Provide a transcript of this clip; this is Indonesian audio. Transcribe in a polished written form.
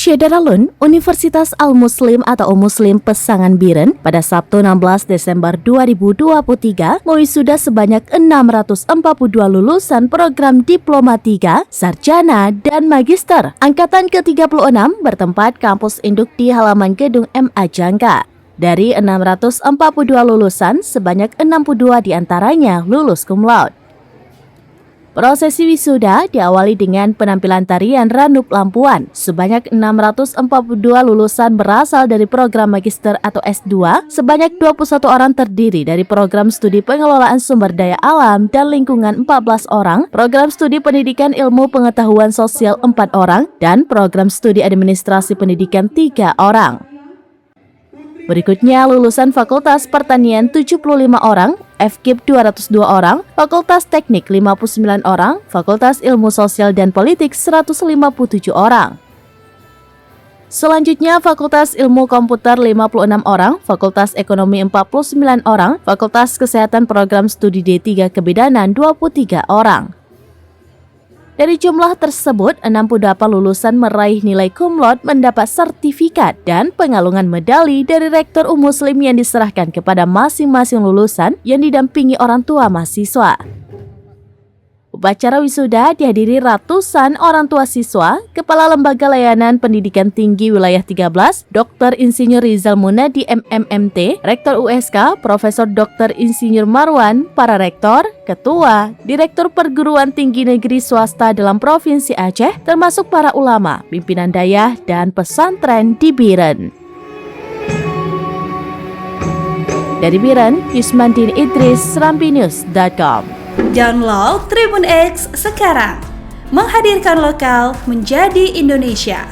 Syederalun, Universitas Al-Muslim atau Muslim Pesangan Biren pada Sabtu 16 Desember 2023 mewisuda sebanyak 642 lulusan program Diploma 3, Sarjana, dan Magister. Angkatan ke-36 bertempat kampus induk di halaman gedung MA Jangka. Dari 642 lulusan, sebanyak 62 diantaranya lulus cum laude. Prosesi wisuda diawali dengan penampilan tarian Randup Lampuan. Sebanyak 642 lulusan berasal dari program Magister atau S2, sebanyak 21 orang terdiri dari program studi pengelolaan sumber daya alam dan lingkungan 14 orang, program studi pendidikan ilmu pengetahuan sosial 4 orang, dan program studi administrasi pendidikan 3 orang. Berikutnya lulusan Fakultas Pertanian 75 orang, FKIP 202 orang, Fakultas Teknik 59 orang, Fakultas Ilmu Sosial dan Politik 157 orang. Selanjutnya Fakultas Ilmu Komputer 56 orang, Fakultas Ekonomi 49 orang, Fakultas Kesehatan Program Studi D3 Kebidanan 23 orang. Dari jumlah tersebut, 68 lulusan meraih nilai cum laude mendapat sertifikat dan pengalungan medali dari Rektor Muslim yang diserahkan kepada masing-masing lulusan yang didampingi orang tua mahasiswa. Upacara wisuda dihadiri ratusan orang tua siswa, Kepala Lembaga Layanan Pendidikan Tinggi Wilayah 13, Dr. Insinyur Rizal Munadi MMMT, Rektor USK, Profesor Dr. Insinyur Marwan, para rektor, ketua, direktur perguruan tinggi negeri swasta dalam Provinsi Aceh, termasuk para ulama, pimpinan dayah, dan pesantren di Biren. Dari Biren, Yusmandin Idris, SerambiNews.com. Download Tribun X sekarang, menghadirkan lokal menjadi Indonesia.